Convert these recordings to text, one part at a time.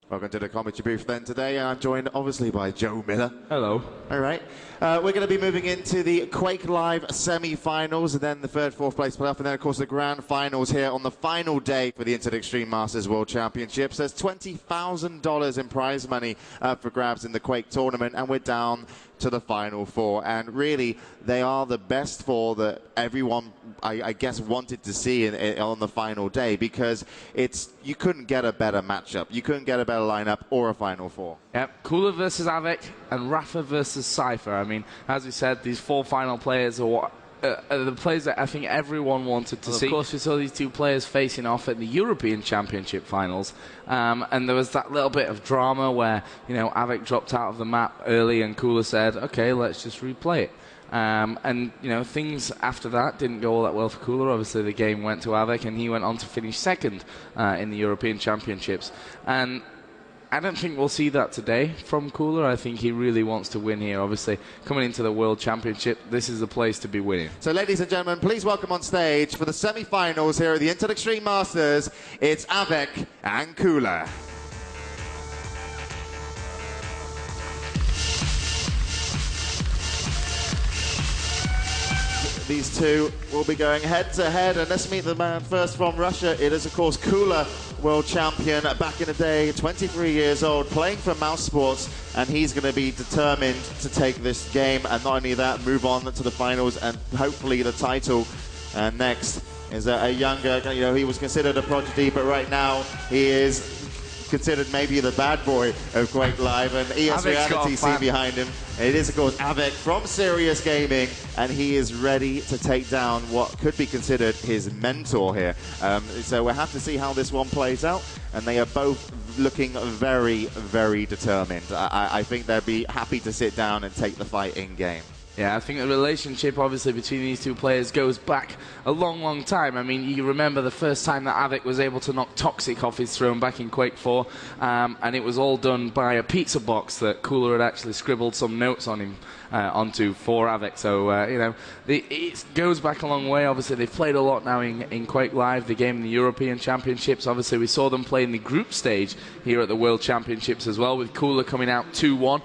Welcome to the commentary booth then today. I'm joined obviously by Joe Miller. Hello. All right. We're going to be moving into the QuakeLive semi-finals and then the third, fourth place playoff and then of course the grand finals here on the final day for the Internet Extreme Masters World Championships. There's $20,000 in prize money for grabs in the Quake tournament and we're down to the final four, and really they are the best four that everyone I guess wanted to see on the final day, because you couldn't get a better matchup, you couldn't get a better lineup or a final four. Yep, Cooller versus Av3k and Rafa versus Cypher. I mean, as we said, these four final players are the players that I think everyone wanted to see. Of course, we saw these two players facing off at the European Championship finals, and there was that little bit of drama where, you know, Av3k dropped out of the map early and Cooller said, okay, let's just replay it. And, you know, things after that didn't go all that well for Cooller. Obviously, the game went to Av3k, and he went on to finish second in the European Championships. And I don't think we'll see that today from Cooller. I think he really wants to win here. Obviously, coming into the World Championship, this is the place to be winning. So, ladies and gentlemen, please welcome on stage for the semi-finals here at the Internet Extreme Masters, it's Av3k and Cooller. These two will be going head-to-head, and let's meet the man first from Russia. It is, of course, Cooller, world champion back in the day, 23 years old, playing for mousesports, and he's going to be determined to take this game, and not only that, move on to the finals and hopefully the title. And next is a younger, you know, he was considered a prodigy, but right now he is considered maybe the bad boy of QuakeLive, and ES Reality scene behind him. It is, of course, Av3k from Serious Gaming, and he is ready to take down what could be considered his mentor here. So we'll have to see how this one plays out, and they are both looking very, very determined. I think they'll be happy to sit down and take the fight in-game. Yeah, I think the relationship, obviously, between these two players goes back a long, long time. I mean, you remember the first time that Av3k was able to knock Toxic off his throne back in Quake 4, and it was all done by a pizza box that Cooller had actually scribbled some notes on him onto for Av3k. So, you know, it goes back a long way. Obviously, they've played a lot now in QuakeLive, the game in the European Championships. Obviously, we saw them play in the group stage here at the World Championships as well, with Cooller coming out 2-1.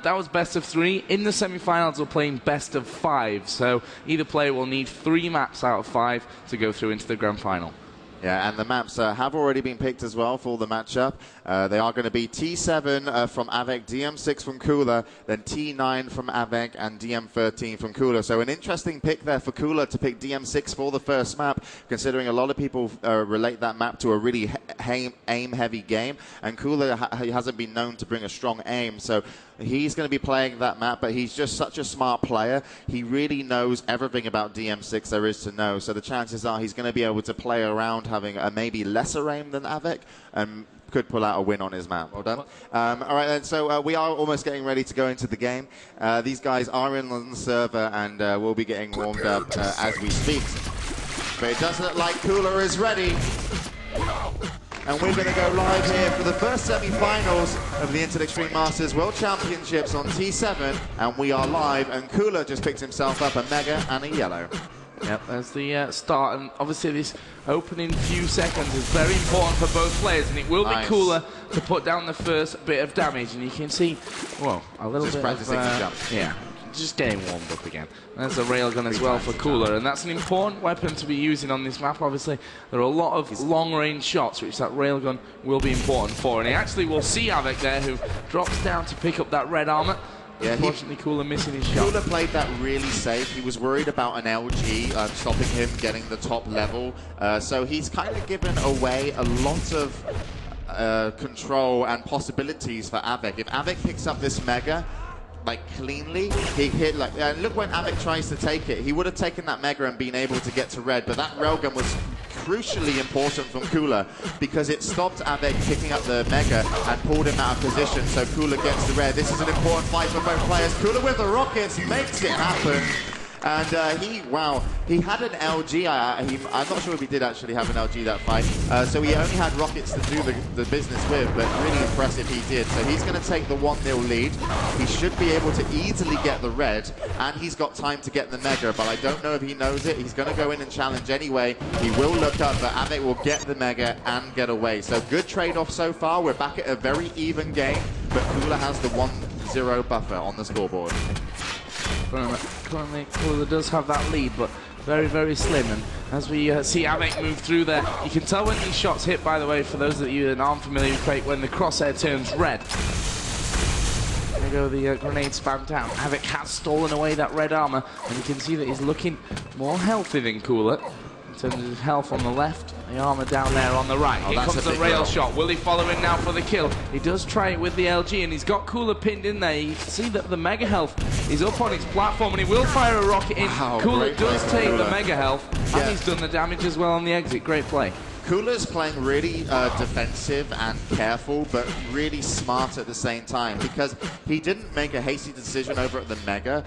That was best of 3. In the semi-finals, we're playing best of 5. So either player will need 3 maps out of 5 to go through into the grand final. Yeah, and the maps have already been picked as well for the matchup. They are going to be T7 from Av3k, DM6 from Cooller, then T9 from Av3k, and DM13 from Cooller. So an interesting pick there for Cooller to pick DM6 for the first map, considering a lot of people relate that map to a really aim-heavy game, and Cooller hasn't been known to bring a strong aim, so he's going to be playing that map, but he's just such a smart player. He really knows everything about DM6 there is to know, so the chances are he's going to be able to play around having a maybe lesser aim than Av3k, and could pull out a win on his map. Well done. All right, then, so we are almost getting ready to go into the game. These guys are in on the server, and we'll be getting warmed up as we speak. But it does look like Cooller is ready. And we're going to go live here for the first semi-finals of the Internet Extreme Masters World Championships on T7, and we are live, and Cooller just picked himself up a mega and a yellow. Yep, that's the start, and obviously this opening few seconds is very important for both players, and it will be Cooller to put down the first bit of damage, and you can see, well, a little just bit practicing of, to jump. Yeah, just getting warmed up again. There's a railgun as well for Cooller, and that's an important weapon to be using on this map. Obviously, there are a lot of long-range shots, which that railgun will be important for, and he actually will see Av3k there, who drops down to pick up that red armor. Yeah, unfortunately, Cooller missing his shot. Cooller played that really safe. He was worried about an LG stopping him getting the top level. So he's kind of given away a lot of control and possibilities for Av3k. If Av3k picks up this mega, like, cleanly, he hit, like, and look when Av3k tries to take it, he would have taken that mega and been able to get to red, but that railgun was crucially important from Cooller because it stopped Av3k picking up the mega and pulled him out of position, so Cooller gets the red. This is an important fight for both players. Cooller with the rockets makes it happen. And he had an LG. I'm not sure if he did actually have an LG that fight. So he only had rockets to do the business with, but really impressive he did. So he's going to take the 1-0 lead. He should be able to easily get the red, and he's got time to get the mega, but I don't know if he knows it. He's going to go in and challenge anyway. He will look up, but Av3k will get the mega and get away. So good trade-off so far. We're back at a very even game, but Cooler has the 1-0 buffer on the scoreboard. Currently, Cooler does have that lead, but very, very slim. And as we see Av3k move through there, you can tell when these shots hit, by the way, for those of you that aren't familiar with Quake, when the crosshair turns red. There go the grenade spam down. Av3k has stolen away that red armor, and you can see that he's looking more healthy than Cooler. In terms of health on the left, the armor down there on the right. Here comes the rail shot. Will he follow in now for the kill? He does try it with the LG, and he's got Cooler pinned in there. You can see that the mega health is up on his platform, and he will fire a rocket in. Cooler does take the mega health, and he's done the damage as well on the exit. Great play. Cooler's playing really defensive and careful, but really smart at the same time, because he didn't make a hasty decision over at the mega.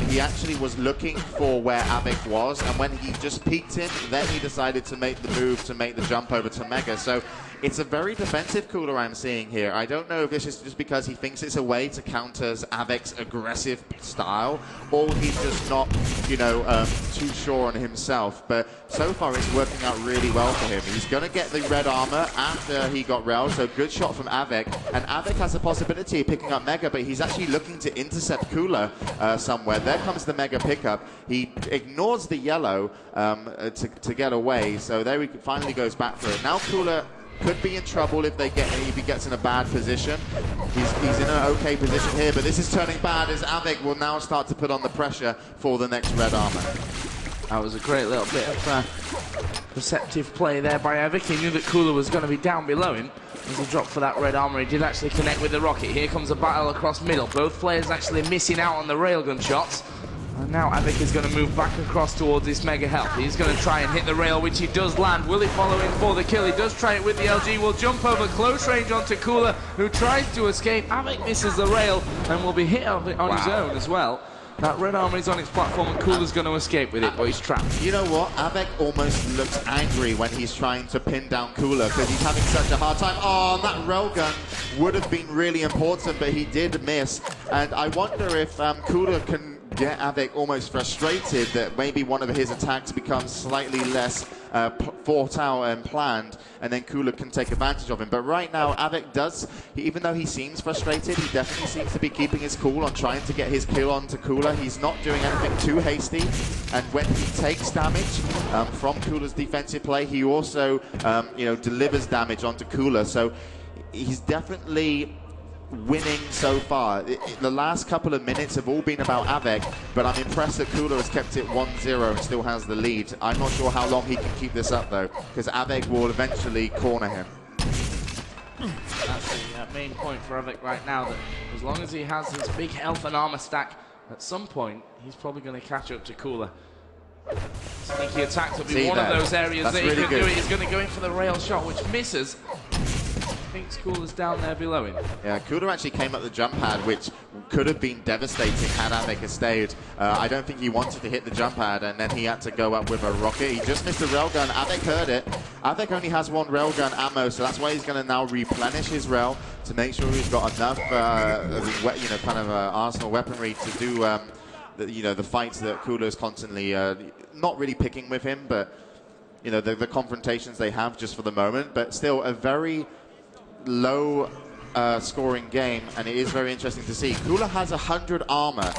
He actually was looking for where Av3k was, and when he just peeked in, then he decided to make the move to make the jump over to mega. So it's a very defensive Cooler I'm seeing here. I don't know if this is just because he thinks it's a way to counter Av3k's aggressive style, or he's just not, too sure on himself. But so far it's working out really well for him. He's going to get the red armor after he got railed, so good shot from Av3k. And Av3k has the possibility of picking up mega, but he's actually looking to intercept Cooler somewhere. There comes the mega pickup. He ignores the yellow to get away, so there he finally goes back for it. Now Cooler could be in trouble if he gets in a bad position. He's in an okay position here, but this is turning bad as Av3k will now start to put on the pressure for the next red armor. That was a great little bit of perceptive play there by Av3k. He knew that Cooler was going to be down below him as he dropped for that red armor. He did actually connect with the rocket. Here comes a battle across middle. Both players actually missing out on the railgun shots. And now Av3k is going to move back across towards this mega health. He's going to try and hit the rail, which he does land. Will he follow in for the kill? He does try it with the LG. Will jump over close range onto Cooler, who tries to escape. Av3k misses the rail and will be hit on his own as well. That red armor is on his platform, and Cooler's going to escape with it, but he's trapped. You know what? Av3k almost looks angry when he's trying to pin down Cooler because he's having such a hard time. Oh, that railgun would have been really important, but he did miss. And I wonder if Cooler can get Av3k almost frustrated that maybe one of his attacks becomes slightly less thought out and planned, and then Cooler can take advantage of him. But right now, Av3k does, even though he seems frustrated, he definitely seems to be keeping his cool on trying to get his kill onto Cooler. He's not doing anything too hasty, and when he takes damage from Cooler's defensive play, he also delivers damage onto Cooler. So he's definitely winning so far. The last couple of minutes have all been about Av3k, but I'm impressed that Cooler has kept it 1-0 and still has the lead. I'm not sure how long he can keep this up though, because Av3k will eventually corner him. That's the main point for Av3k right now, that as long as he has his big health and armor stack, at some point he's probably going to catch up to Cooler. Sneaky attack will be one of those areas that he can do it. He's going to go in for the rail shot, which misses. Thinks Cooler's down there below him. Yeah, Cooler actually came up the jump pad, which could have been devastating had Av3k stayed. I don't think he wanted to hit the jump pad, and then he had to go up with a rocket. He just missed the railgun. Av3k heard it. Avik only has one railgun ammo, so that's why he's going to now replenish his rail to make sure he's got enough, arsenal weaponry to do, the fights that Cooler is constantly not really picking with him, but the confrontations they have just for the moment. But still, a very low scoring game, and it is very interesting to see. Cooler has 100 armor,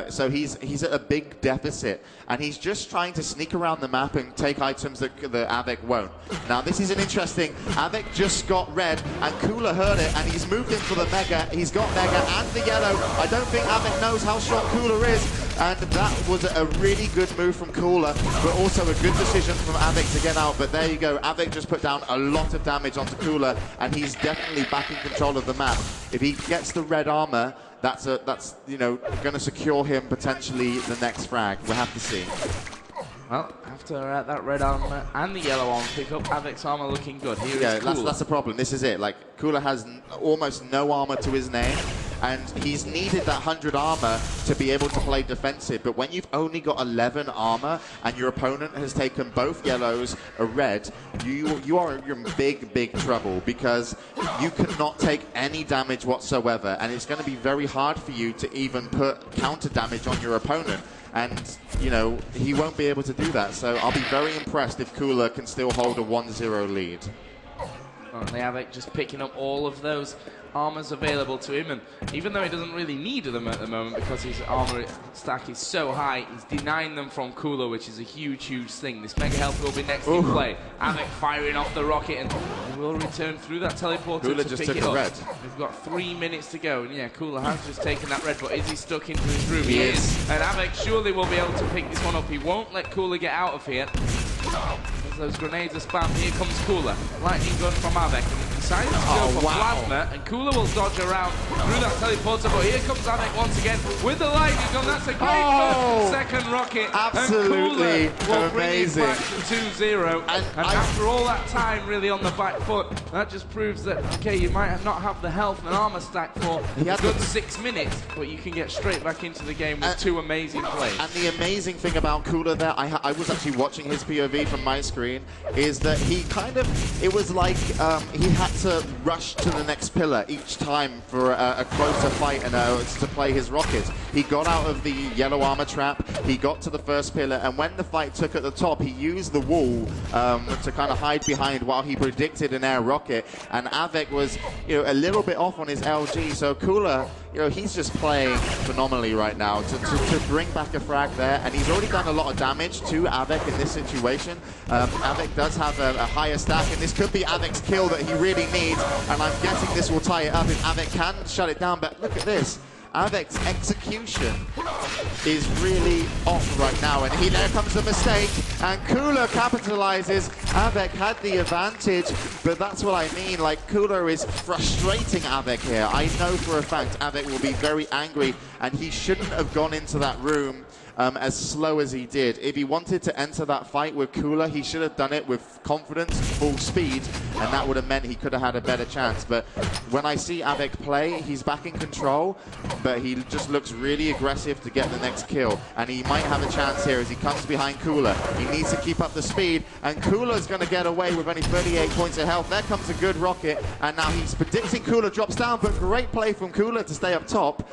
so he's at a big deficit, and he's just trying to sneak around the map and take items that Av3k won't. Now this is an interesting, Av3k just got red, and Cooler heard it, and he's moved in for the mega. He's got mega and the yellow. I don't think Av3k knows how strong Cooler is, and that was a really good move from Cooler, but also a good decision from Av3k to get out. But there you go, Av3k just put down a lot of damage onto Cooler, and he's definitely back in control of the map. If he gets the red armor, that's going to secure him potentially the next frag. We'll have to see. Well, after that red armor and the yellow armor pick up, Av3k's armor looking good. Here is Cooler. That's the problem. This is it. Like, Cooler has almost no armor to his name, and he's needed that 100 armor to be able to play defensive. But when you've only got 11 armor and your opponent has taken both yellows, a red, you are in big trouble, because you cannot take any damage whatsoever, and it's going to be very hard for you to even put counter damage on your opponent. And, you know, he won't be able to do that. So I'll be very impressed if Cooler can still hold a 1-0 lead. Currently, Av3k just picking up all of those armors available to him, and even though he doesn't really need them at the moment because his armor stack is so high, he's denying them from Cooler, which is a huge thing. This Mega Health will be next in play. Av3k firing off the rocket, and he will return through that teleporter Cooler to just pick took it a up. red. We've got 3 minutes to go, and yeah, Cooler has just taken that red, but is he stuck into his room? He is. And Av3k surely will be able to pick this one up. He won't let Cooler get out of here. As those grenades are spammed, here comes Cooler. Lightning gun from Av3k, and he decided to go for plasma, and Cooler will dodge around through that teleporter, but here comes Av3k once again with the lightning gun. That's a great second rocket. Absolutely and Cooler will amazing. bring it back to 2-0. And after all that time really on the back foot, that just proves that, okay, you might not have the health and armor stack for a good 6 minutes, but you can get straight back into the game with two amazing plays. And the amazing thing about Cooler there, I was actually watching his POV from my screen, is that he kind of, it was like he had to rush to the next pillar each time for a closer fight and to play his rockets. He got out of the yellow armor trap, he got to the first pillar, and when the fight took at the top, he used the wall to kind of hide behind while he predicted an air rocket, and Av3k was, you know, a little bit off on his LG, so Cooler, you know, he's just playing phenomenally right now to bring back a frag there, and he's already done a lot of damage to Av3k in this situation. Av3k does have a higher stack, and this could be Av3k's kill that he really needs, and I'm guessing this will tie it up if Av3k can shut it down, but look at this. Av3k's execution is really off right now, and there comes the mistake, and Cooler capitalizes. Av3k had the advantage, but that's what I mean, like, Cooler is frustrating Av3k here. I know for a fact Av3k will be very angry, and he shouldn't have gone into that room as slow as he did. If he wanted to enter that fight with Cooler, he should have done it with confidence, full speed, and that would have meant he could have had a better chance. But when I see Av3k play, he's back in control, but he just looks really aggressive to get the next kill, and he might have a chance here as he comes behind Cooler. He needs to keep up the speed, and Cooler's going to get away with only 38 points of health. There comes a good rocket, and now he's predicting Cooler drops down, but great play from Cooler to stay up top,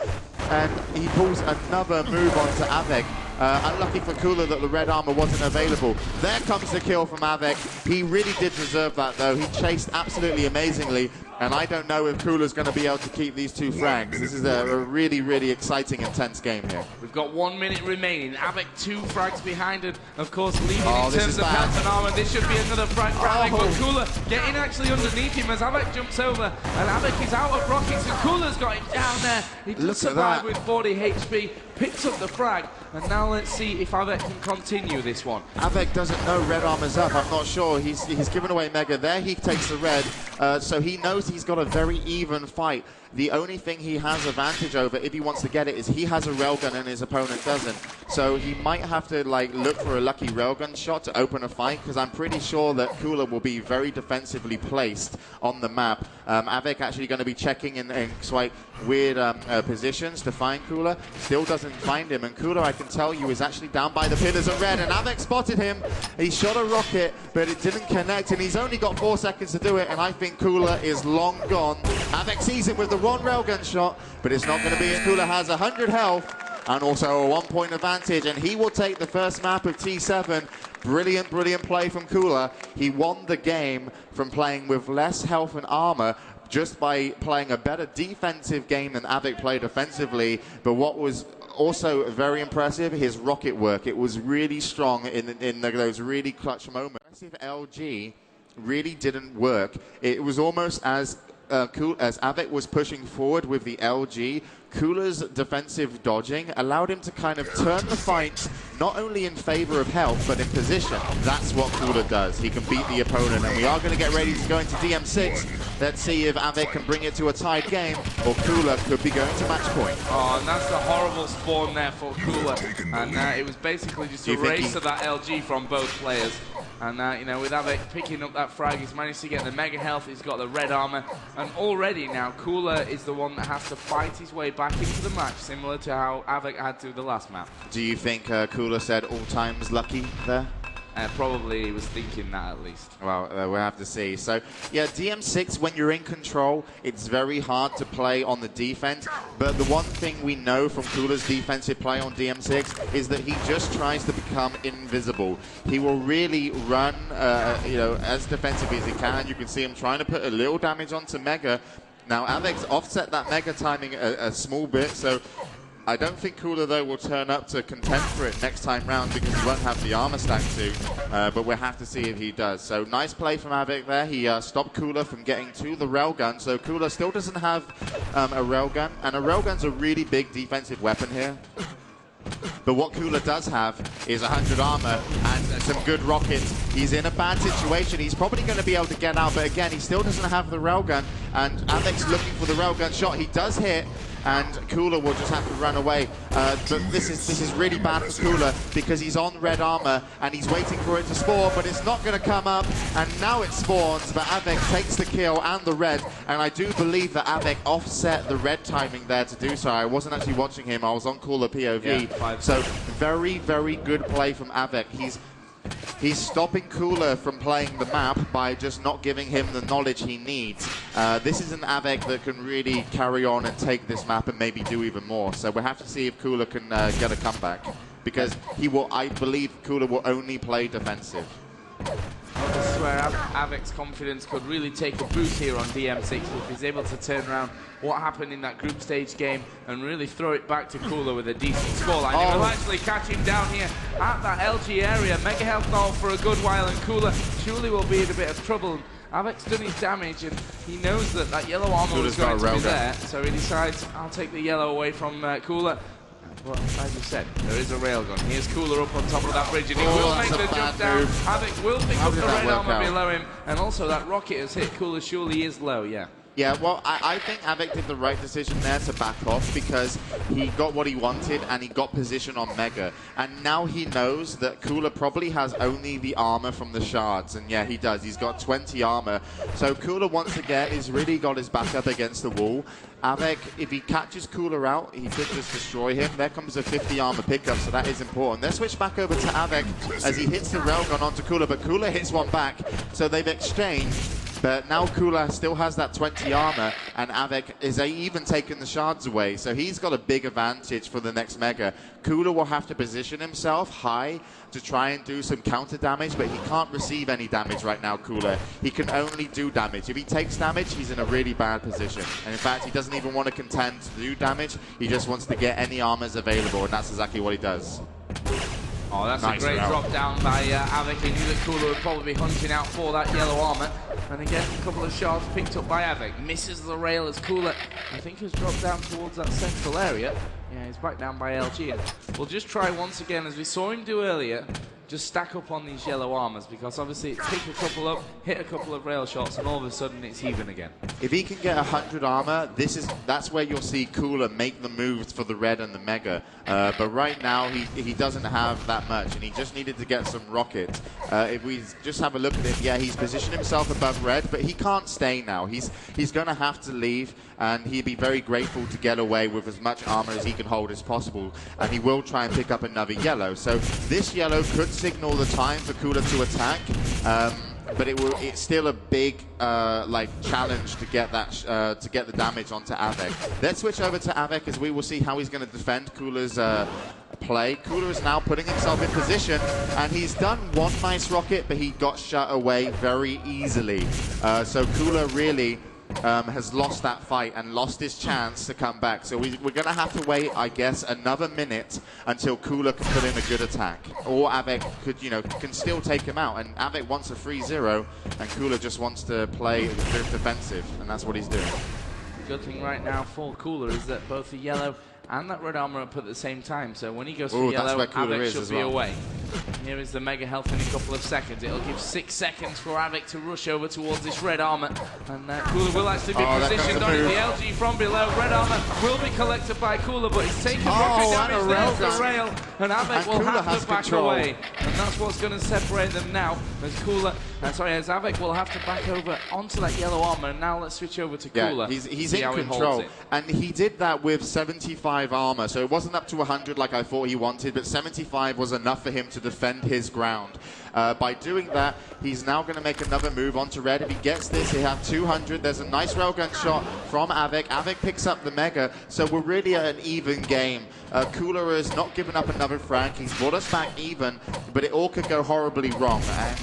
and he pulls another move onto Av3k. Unlucky for Cooler that the red armor wasn't available. There comes the kill from Av3k. He really did deserve that, though. He chased absolutely amazingly, and I don't know if Cooler's going to be able to keep these two frags. This is a really exciting, intense game here. We've got 1 minute remaining. Av3k 2 frags behind, and of course leading in terms of health and armor. This should be another frag for Av3k, but Cooler getting actually underneath him as Av3k jumps over, and Av3k is out of rockets, and Cooler's got him down there. He does survive with 40 HP, picks up the frag, and now let's see if Av3k can continue this one. Av3k doesn't know red armor's up. I'm not sure. He's given away Mega there. He takes the red, so he knows he's got a very even fight. The only thing he has advantage over, if he wants to get it, is he has a railgun and his opponent doesn't. So he might have to like look for a lucky railgun shot to open a fight, because I'm pretty sure that Cooler will be very defensively placed on the map. Av3k actually going to be checking in quite weird positions to find Cooler. Still doesn't find him, and Cooler, I can tell you, is actually down by the pillars of red, and Av3k spotted him. He shot a rocket, but it didn't connect, and he's only got 4 seconds to do it, and I think Cooler is long gone. Av3k sees him with the wrong railgun shot, but it's not going to be it. Cooler has 100 health and also a 1 point advantage, and he will take the first map of T7. Brilliant play from Cooler. He won the game from playing with less health and armor, just by playing a better defensive game than Av3k played offensively. But what was also very impressive, his rocket work. It was really strong in those really clutch moments. Aggressive LG really didn't work. It was almost as Av3k was pushing forward with the LG, Cooler's defensive dodging allowed him to kind of turn the fight not only in favor of health, but in position. That's what Cooler does. He can beat the opponent, and we are going to get ready to go into DM6. Let's see if Av3k can bring it to a tied game, or Cooler could be going to match point. Oh, and that's the horrible spawn there for Cooler. And it was basically just a race to that LG from both players. And you know, with Av3k picking up that frag, he's managed to get the mega health, he's got the red armor, and already now Cooler is the one that has to fight his way back into the match, similar to how Av3k had to the last map. Do you think Cooler said all times lucky there? Probably he was thinking that at least. Well, we'll have to see. So, yeah, DM6, when you're in control, it's very hard to play on the defense. But the one thing we know from Cooler's defensive play on DM6 is that he just tries to become invisible. He will really run, you know, as defensively as he can. You can see him trying to put a little damage onto Mega. Now, Av3k's offset that Mega timing a small bit, so I don't think Cooler, though, will turn up to contend for it next time round because he won't have the armor stack to, but we'll have to see if he does. So nice play from Av3k there. He stopped Cooler from getting to the railgun, so Cooler still doesn't have a railgun, and a railgun's a really big defensive weapon here. But what Cooler does have is 100 armor and some good rockets. He's in a bad situation. He's probably going to be able to get out, but again, he still doesn't have the railgun, and Av3k's looking for the railgun shot. He does hit, and Cooler will just have to run away. But this is really bad for Cooler because he's on red armor and he's waiting for it to spawn, but it's not going to come up, and now it spawns, but Av3k takes the kill and the red, and I do believe that Av3k offset the red timing there to do so. I wasn't actually watching him, I was on Cooler POV, so very, very good play from Av3k. He's stopping Cooler from playing the map by just not giving him the knowledge he needs. This is an Av3k that can really carry on and take this map and maybe do even more. So we'll have to see if Cooler can get a comeback, because he will. I believe Cooler will only play defensive. This is where Av3k's confidence could really take a boost here on DM6 if he's able to turn around what happened in that group stage game and really throw it back to Cooler with a decent scoreline. He will actually catch him down here at that LG area. Mega health now for a good while, and Cooler surely will be in a bit of trouble. Av3k's done his damage, and he knows that that yellow armor is going to be there, so he decides, I'll take the yellow away from Cooler. Well, as you said, there is a railgun. Here's Cooler up on top of that bridge, and he will make the jump down. Av3k will pick up the red armor below him, and also that rocket has hit Cooler. Surely is low, yeah. Yeah, well, I think Av3k did the right decision there to back off because he got what he wanted and he got position on Mega. And now he knows that Cooler probably has only the armor from the shards. And yeah, he does. He's got 20 armor. So Cooler, once again, he's really got his back up against the wall. Av3k, if he catches Cooler out, he could just destroy him. There comes a 50 armor pickup, so that is important. Let's switch back over to Av3k as he hits the railgun onto Cooler, but Cooler hits one back, so they've exchanged. But now Cooler still has that 20 armor, and Av3k is even taking the shards away, so he's got a big advantage for the next Mega. Cooler will have to position himself high to try and do some counter damage, but he can't receive any damage right now, Cooler. He can only do damage. If he takes damage, he's in a really bad position. And in fact, he doesn't even want to contend to do damage. He just wants to get any armors available, and that's exactly what he does. Oh, that's nice, a great drop down by Av3k. He knew that Cooler would probably be hunting out for that yellow armor. And again, a couple of shards picked up by Av3k. Misses the rail as Cooler, I think, has dropped down towards that central area. Yeah, he's back down by LG. And we'll just try once again, as we saw him do earlier, just stack up on these yellow armors, because obviously it's pick a couple up, hit a couple of rail shots, and all of a sudden it's even again. If he can get 100 armor, that's where you'll see Cooler make the moves for the red and the Mega. But right now he doesn't have that much, and he just needed to get some rockets. If we just have a look at it, yeah, he's positioned himself above red, but he can't stay now. He's going to have to leave, and he'd be very grateful to get away with as much armor as he can hold as possible, and he will try and pick up another yellow. So this yellow could signal the time for Cooler to attack, but it's still a big challenge to get that to get the damage onto Av3k. Let's switch over to Av3k as we will see how he's going to defend Cooler's play. Cooler is now putting himself in position, and he's done one nice rocket, but he got shut away very easily. So Cooler really has lost that fight and lost his chance to come back. So we're going to have to wait, I guess, another minute until Cooler can put in a good attack. Or Av3k can still take him out. And Av3k wants a 3-0, and Cooler just wants to play defensive, and that's what he's doing. The good thing right now for Cooler is that both the yellow and that red armor up at the same time. So when he goes for yellow, Av3k should be away. Here is the Mega Health in a couple of seconds. It'll give 6 seconds for Av3k to rush over towards this red armor. And Cooler will actually be positioned on it. The LG from below. Red armor will be collected by Cooler, but he's taking rocket damage. There's the rail. And Av3k will have to back away. And that's what's going to separate them now. As Av3k will have to back over onto that yellow armor. And now let's switch over to Cooler. He's in control. And he did that with 75 armor. So it wasn't up to 100 like I thought he wanted, but 75 was enough for him to defend his ground. By doing that, he's now going to make another move onto red. If he gets this, he'll have 200. There's a nice railgun shot from Av3k. Av3k picks up the Mega, so we're really at an even game. Cooler has not given up another frag. He's brought us back even, but it all could go horribly wrong. And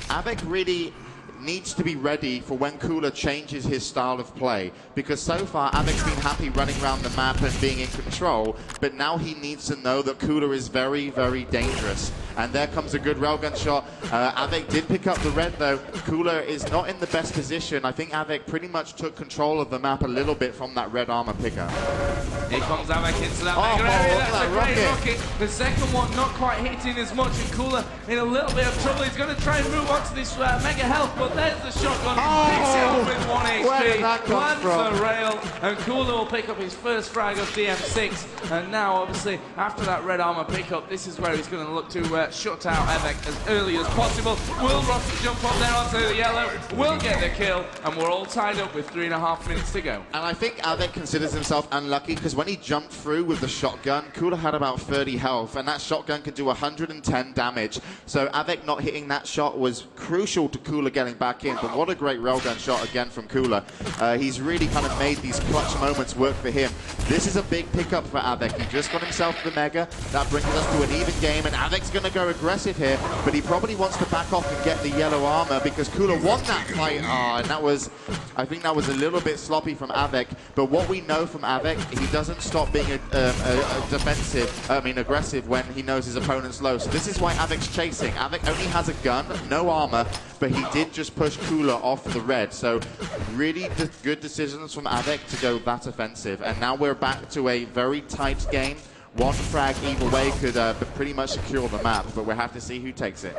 Av3k really needs to be ready for when Cooler changes his style of play, because so far Av3k's been happy running around the map and being in control, but now he needs to know that Cooler is very, very dangerous. And there comes a good railgun shot. Av3k did pick up the red though. Cooler is not in the best position. I think Av3k pretty much took control of the map a little bit from that red armor pickup. Here comes Av3k into that Mega area. That's a great rocket. The second one not quite hitting as much, and Cooler in a little bit of trouble. He's going to try and move on to this Mega Health, but there's the shotgun. Picks it up with 1 HP. Where did that come from? The rail, and Cooler will pick up his first frag of DM6. And now, obviously, after that red armor pickup, this is where he's going to look to shut out Av3k as early as possible. Will rocket jump up there onto the yellow? Will get the kill, and we're all tied up with 3.5 minutes to go. And I think Av3k considers himself unlucky because when he jumped through with the shotgun, Cooler had about 30 health, and that shotgun could do 110 damage. So Av3k not hitting that shot was crucial to Cooler getting back in. But what a great railgun shot again from Cooler. He's really kind of made these clutch moments work for him. This is a big pickup for Av3k. He just got himself the Mega. That brings us to an even game, and Av3k's going to go aggressive here, but he probably wants to back off and get the yellow armor because Cooler won that fight. And that was, I think that was a little bit sloppy from Av3k. But what we know from Av3k, he doesn't stop being aggressive when he knows his opponent's low. So this is why Av3k's chasing. Av3k only has a gun, no armor, but he did just push Cooler off the red. So really good decisions from Av3k to go that offensive. And now we're back to a very tight game. One frag either way could pretty much secure the map, but we'll have to see who takes it.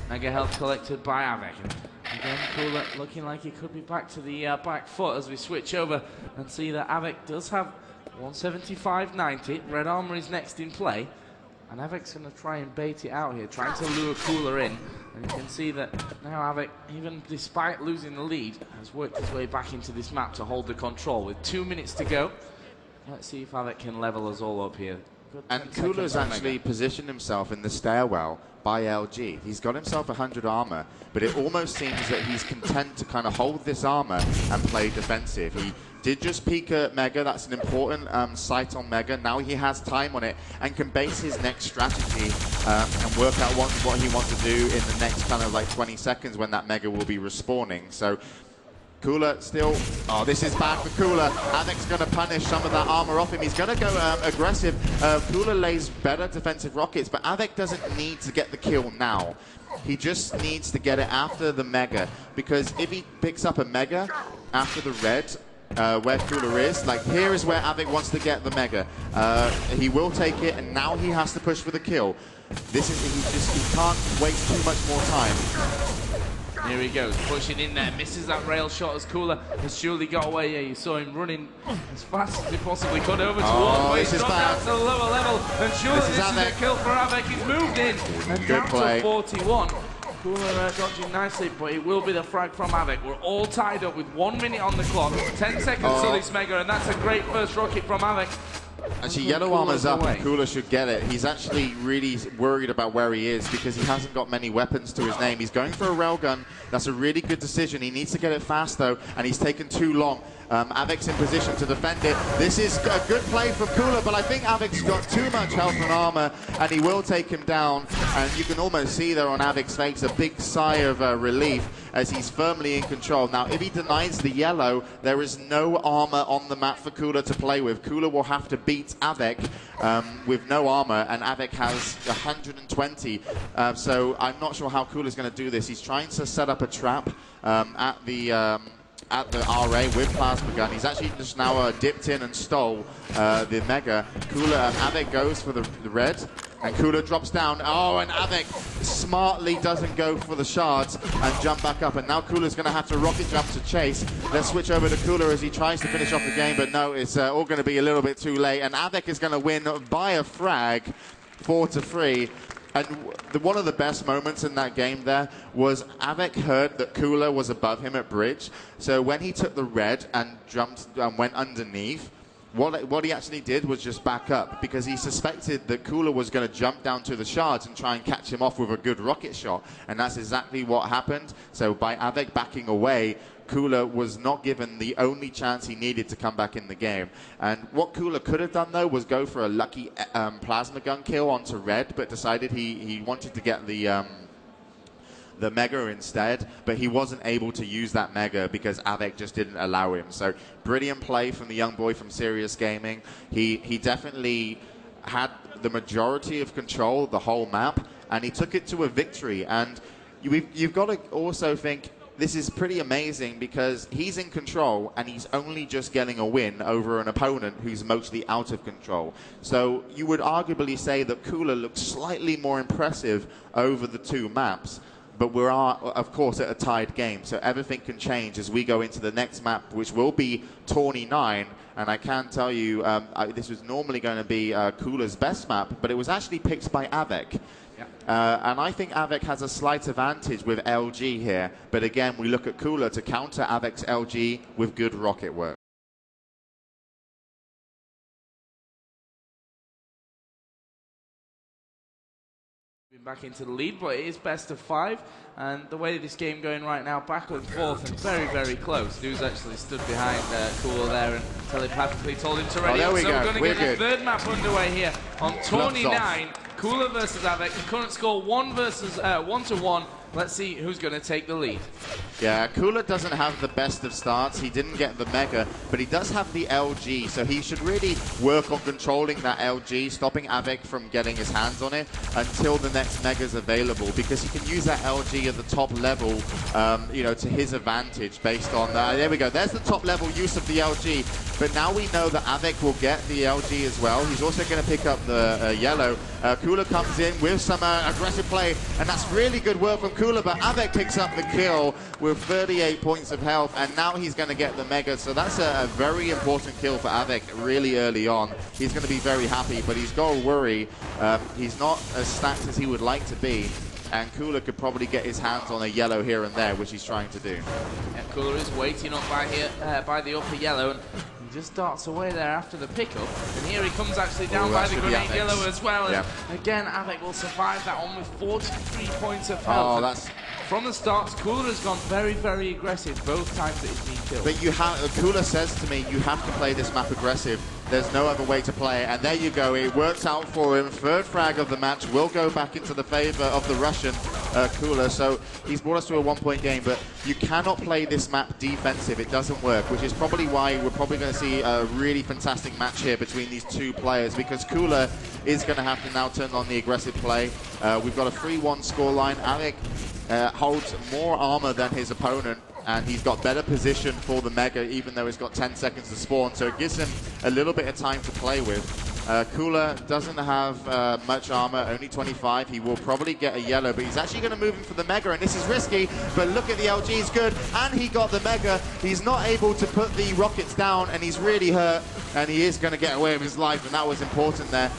Mega health collected by Av3k. Again, Cooler looking like he could be back to the back foot as we switch over and see that Av3k does have 175.90. Red armor is next in play, and Av3k's going to try and bait it out here, trying to lure Cooler in. And you can see that now Av3k, even despite losing the lead, has worked his way back into this map to hold the control. With 2 minutes to go, let's see if Av3k can level us all up here. And Cooler's actually positioned himself in the stairwell by LG. He's got himself 100 armor, but it almost seems that he's content to kind of hold this armor and play defensive. He did just peek at Mega. That's an important sight on Mega. Now he has time on it and can base his next strategy and work out what he wants to do in the next kind of like 20 seconds when that Mega will be respawning. So Cooler still, oh, this is bad for Cooler. Av3k's going to punish some of that armor off him. He's going to go aggressive. Cooler lays better defensive rockets, but Av3k doesn't need to get the kill now. He just needs to get it after the Mega, because if he picks up a Mega after the red, where Cooler is, like here is where Av3k wants to get the Mega. He will take it, and now he has to push for the kill. This is, he can't waste too much more time. Here he goes, pushing in there, misses that rail shot as Cooler has surely got away. Yeah, you saw him running as fast as he possibly could over towards where he's dropped down to the lower level. And surely this is a kill for Av3k. He's moved in and down to 41. Cooler dodging nicely, but it will be the frag from Av3k. We're all tied up with 1 minute on the clock, 10 seconds to this Mega, and that's a great first rocket from Av3k. Actually, yellow armor's up and Cooler should get it. He's actually really worried about where he is because he hasn't got many weapons to his name. He's going for a railgun. That's a really good decision. He needs to get it fast, though, and he's taken too long. Av3k's in position to defend it. This is a good play from Cooler, but I think Av3k's got too much health and armor, and he will take him down. And you can almost see there on Av3k's face a big sigh of relief as he's firmly in control. Now, if he denies the yellow, there is no armor on the map for Cooler to play with. Cooler will have to beat Av3k with no armor, and Av3k has 120. So I'm not sure how Cooler's going to do this. He's trying to set up a trap at the RA with plasma gun. He's actually just now dipped in and stole the Mega. Cooler, Av3k goes for the red. And Cooller drops down. Oh, and Av3k smartly doesn't go for the shards and jump back up. And now Cooler's going to have to rocket jump to chase. Let's switch over to Cooller as he tries to finish off the game. But no, it's all going to be a little bit too late. And Av3k is going to win by a frag, 4-3. And one of the best moments in that game there was Av3k heard that Cooller was above him at bridge. So when he took the red and jumped and went underneath, what he actually did was just back up because he suspected that Cooller was going to jump down to the shards and try and catch him off with a good rocket shot. And that's exactly what happened. So by Av3k backing away, Cooller was not given the only chance he needed to come back in the game. And what Cooller could have done, though, was go for a lucky plasma gun kill onto red, but decided he wanted to get the Mega instead, but he wasn't able to use that Mega because Av3k just didn't allow him. So brilliant play from the young boy from Serious Gaming. He definitely had the majority of control the whole map, and he took it to a victory. And you've got to also think this is pretty amazing because he's in control and he's only just getting a win over an opponent who's mostly out of control. So you would arguably say that Cooller looks slightly more impressive over the two maps. But we are, of course, at a tied game, so everything can change as we go into the next map, which will be Tourney 9. And I can tell you, this was normally going to be Cooller's best map, but it was actually picked by Av3k. Yeah. And I think Av3k has a slight advantage with LG here. But again, we look at Cooller to counter Av3k's LG with good rocket work. Back into the lead, but it is best of 5, and the way this game going right now, back and forth and very, very close. Dude's actually stood behind Cooller there and telepathically told him to ready up. So we're going to get the third map underway here on Tourney 9. Cooller versus Av3k. The current score 1-1. Let's see who's going to take the lead. Yeah, Cooller doesn't have the best of starts. He didn't get the Mega, but he does have the LG, so he should really work on controlling that LG, stopping Av3k from getting his hands on it until the next Mega's available, because he can use that LG at the top level, to his advantage based on that. There we go. There's the top level use of the LG, but now we know that Av3k will get the LG as well. He's also going to pick up the yellow. Cooller comes in with some aggressive play, and that's really good work from Cooller, but Av3k picks up the kill with 38 points of health, and now he's going to get the Mega. So that's a very important kill for Av3k really early on. He's going to be very happy, but he's got to worry. He's not as stacked as he would like to be, and Cooller could probably get his hands on a yellow here and there, which he's trying to do. Yeah, Cooller is waiting up by the upper yellow, and he just darts away there after the pickup. And here he comes actually down by the grenade yellow as well. Yeah. And again, Av3k will survive that one with 43 points of health. Oh, that's... From the start, Cooller has gone very, very aggressive both times that he's been killed. But Cooller says to me, you have to play this map aggressive. There's no other way to play it. And there you go. It works out for him. Third frag of the match will go back into the favor of the Russian Cooller. So he's brought us to a 1-point game. But you cannot play this map defensive. It doesn't work, which is probably why we're probably going to see a really fantastic match here between these two players, because Cooller is going to have to now turn on the aggressive play. We've got a 3-1 scoreline. Av3k holds more armor than his opponent, and he's got better position for the Mega, even though he's got 10 seconds to spawn, so it gives him a little bit of time to play with. Cooller doesn't have much armor, only 25. He will probably get a yellow, but he's actually going to move him for the Mega, and this is risky, but look at the LG, he's good, and he got the Mega. He's not able to put the rockets down, and he's really hurt, and he is going to get away with his life, and that was important there.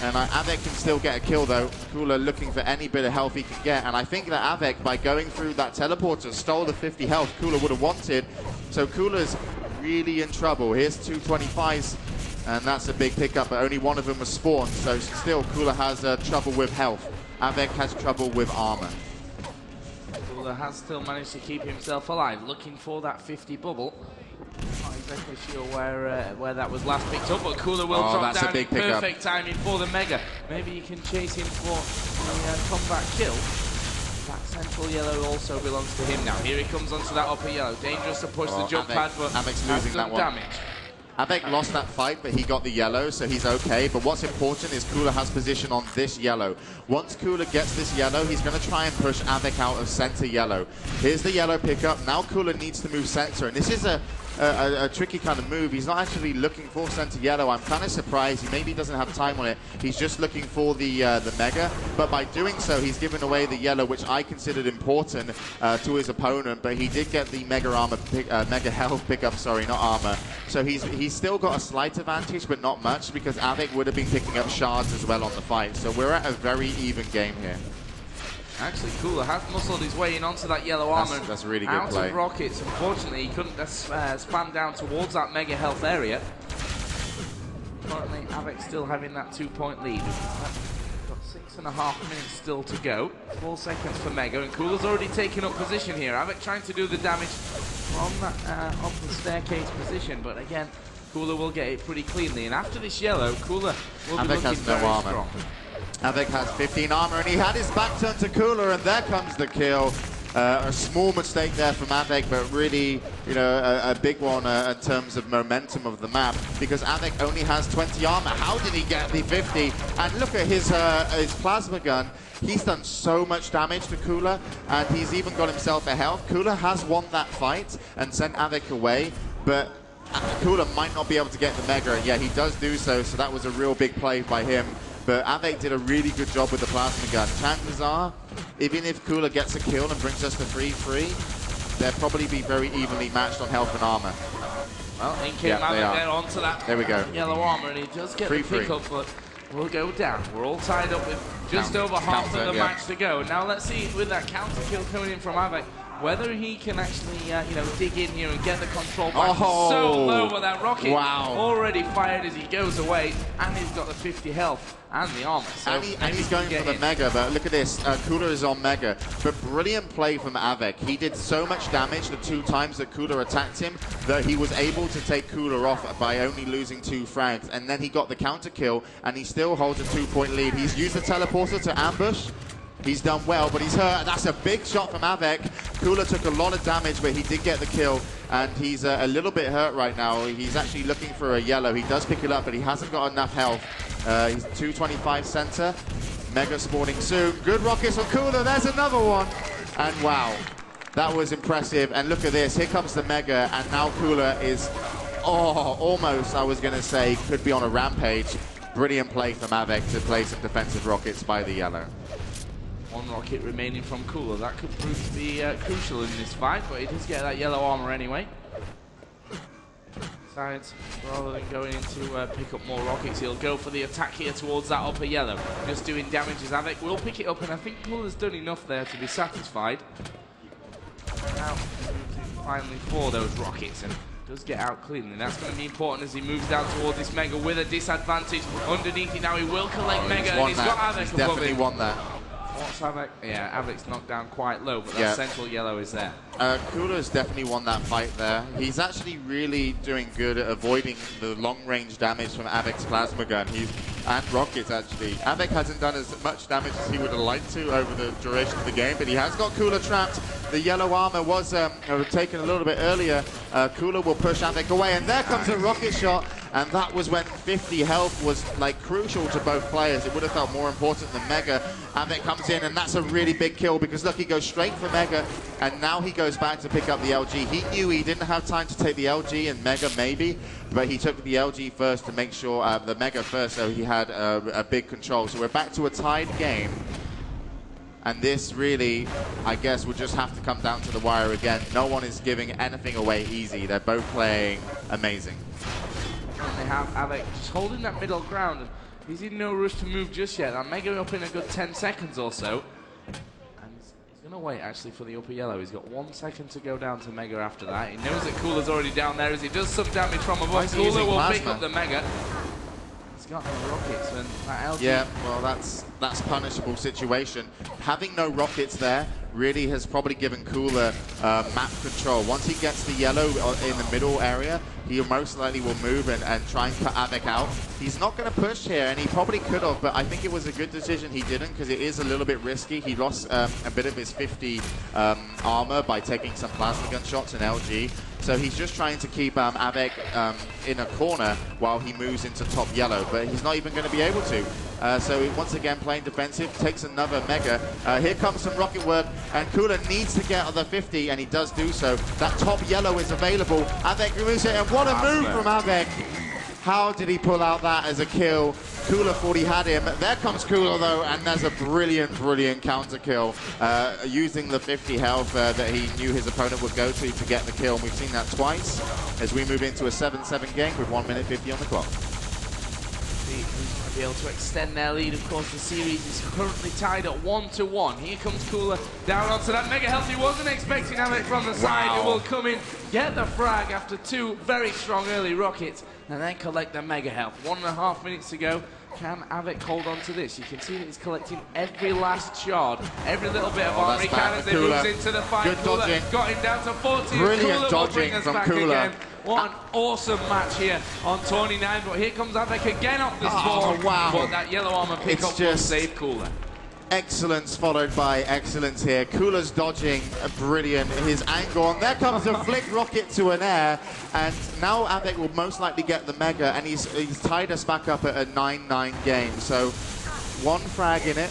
And Av3k can still get a kill, though. Cooller looking for any bit of health he can get. And I think that Av3k, by going through that teleporter, stole the 50 health Cooller would have wanted. So Cooler's really in trouble. Here's 2 25s, and that's a big pickup, but only one of them was spawned. So still, Cooller has trouble with health. Av3k has trouble with armor. Cooller has still managed to keep himself alive, looking for that 50 bubble. Not exactly sure where that was last picked up, but Cooller will drop down in perfect timing for the Mega. Maybe you can chase him for a combat kill. That central yellow also belongs to him now. Here he comes onto that upper yellow. Dangerous to push the jump pad, but Av3k's losing that one. Damage. Av3k lost that fight, but he got the yellow, so he's okay. But what's important is Cooller has position on this yellow. Once Cooller gets this yellow, he's going to try and push Av3k out of center yellow. Here's the yellow pickup. Now Cooller needs to move center, and this is a a tricky kind of move. He's not actually looking for center yellow. I'm kind of surprised. He maybe doesn't have time on it. He's just looking for the mega. But by doing so, he's given away the yellow, which I considered important to his opponent. But he did get the mega armor, mega health pickup. Sorry, not armor. So he's still got a slight advantage, but not much, because Av3k would have been picking up shards as well on the fight. So we're at a very even game here. Actually, Cooller has muscled his way in onto that yellow armor. That's a really good out play. Of rockets. Unfortunately, he couldn't spam down towards that mega health area. Currently, Av3k still having that 2-point lead. Got 6.5 minutes still to go. 4 seconds for Mega, and Cooller's already taken up position here. Av3k trying to do the damage from that off the staircase position, but again, Cooller will get it pretty cleanly. And after this yellow, Cooller will be looking very strong. Av3k has 15 armor, and he had his back turned to Cooller, and there comes the kill. A small mistake there from Av3k, but really, you know, a big one in terms of momentum of the map, because Av3k only has 20 armor. How did he get the 50? And look at his plasma gun. He's done so much damage to Cooller, and he's even got himself a health. Cooller has won that fight and sent Av3k away, but Cooller might not be able to get the mega, and yeah, he does do so, so that was a real big play by him. But Av3k did a really good job with the plasma gun. Chances are, even if Cooller gets a kill and brings us to 3-3, they'll probably be very evenly matched on health and armor. Well, in came Av3k there onto that there we go. Yellow armor, and he does get the pickup, but we'll go down. We're all tied up with just over half of the match to go. Now let's see, with that counter kill coming in from Av3k, whether he can actually, you know, dig in here and get the control back. So low with that rocket. Already fired as he goes away, and he's got the 50 health and the armor. So and he's going for the mega, but look at this. Cooller is on mega. But brilliant play from Av3k. He did so much damage the 2 times that Cooller attacked him that he was able to take Cooller off by only losing 2 frags. And then he got the counter kill, and he still holds a 2-point lead. He's used the teleporter to ambush. He's done well, but he's hurt. That's a big shot from Av3k. Cooller took a lot of damage, but he did get the kill, and he's a little bit hurt right now. He's actually looking for a yellow. He does pick it up, but he hasn't got enough health. He's 225 center. Mega spawning soon. Good rockets from Cooller. There's another one. And wow, that was impressive. And look at this. Here comes the mega, and now Cooller is, almost, I was going to say, could be on a rampage. Brilliant play from Av3k to play some defensive rockets by the yellow. 1 rocket remaining from Cooller. That could prove to be crucial in this fight, but he does get that yellow armor anyway. Besides, rather than going in to pick up more rockets, he'll go for the attack here towards that upper yellow. Just doing damage as Av3k will pick it up, and I think Cooller's done enough there to be satisfied. Now, finally for those rockets, and does get out cleanly. That's going to be important as he moves down towards this mega with a disadvantage underneath it. Now he will collect mega, and he's got Av3k above him. Definitely won that. What's Av3k? Yeah, Av3k's knocked down quite low, but that central yellow is there. Cooller's definitely won that fight there. He's actually really doing good at avoiding the long-range damage from Av3k's plasma gun. And rockets, actually. Av3k hasn't done as much damage as he would have liked to over the duration of the game, but he has got Cooller trapped. The yellow armor was taken a little bit earlier. Cooller will push Av3k away, and there comes a rocket shot. And that was when 50 health was like crucial to both players. It would have felt more important than mega. Av3k comes in, and that's a really big kill, because look, he goes straight for mega, and now he goes back to pick up the LG. He knew he didn't have time to take the LG and mega maybe, but he took the LG first to make sure, the mega first, so he had a big control. So we're back to a tied game. And this really, I guess, will just have to come down to the wire again. No one is giving anything away easy. They're both playing amazing. And they have Av3k just holding that middle ground, and he's in no rush to move just yet. That mega up in a good 10 seconds or so. And he's going to wait actually for the upper yellow. He's got 1 second to go down to mega after that. He knows that Cooler's already down there as he does some damage from above. Cooller will pick up the mega. He's got no rockets, and that LG... Yeah, well, that's punishable situation. Having no rockets there really has probably given Cooller map control. Once he gets the yellow in the middle area, he most likely will move and try and cut Av3k out. He's not going to push here, and he probably could have, but I think it was a good decision he didn't, because it is a little bit risky. He lost a bit of his 50 armor by taking some plasma gun shots in LG. So he's just trying to keep Av3k in a corner while he moves into top yellow, but he's not even going to be able to. So once again playing defensive, takes another mega. Here comes some rocket work, and Cooller needs to get on the 50, and he does do so. That top yellow is available. Av3k removes it, and what a move from Av3k. How did he pull out that as a kill? Cooller thought he had him. There comes Cooller though, and there's a brilliant counter kill using the 50 health that he knew his opponent would go to get the kill. And we've seen that twice as we move into a 7-7 game with 1 minute 50 on the clock. Be able to extend their lead. Of course, the series is currently tied at 1-1. Here comes Cooller down onto that mega health. He wasn't expecting Av3k from the side. He will come in, get the frag after 2 very strong early rockets, and then collect the mega health. 1.5 minutes to go. Can Av3k hold on to this? You can see that he's collecting every last shard, every little bit of armor he can as he moves into the fight. Good dodging. Got him down to 14. Brilliant dodging from Cooller. What an awesome match here on 29, but here comes Av3k again off the spawn. Wow. But that yellow armor pick-up will save Cooller. Excellence followed by excellence here. Cooller's dodging, brilliant. His angle, and there comes a flick rocket to an air, and now Av3k will most likely get the mega, and he's tied us back up at a 9-9 game. So 1 frag in it,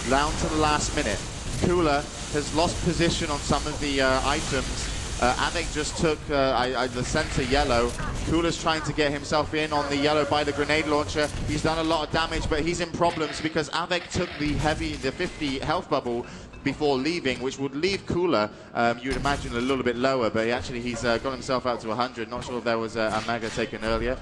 down to the last minute. Cooller has lost position on some of the items. Av3k just took the center yellow. Cooller's trying to get himself in on the yellow by the grenade launcher. He's done a lot of damage, but he's in problems because Av3k took the 50 health bubble before leaving, which would leave Cooller, you'd imagine, a little bit lower, but he's got himself out to 100. Not sure if there was a mega taken earlier.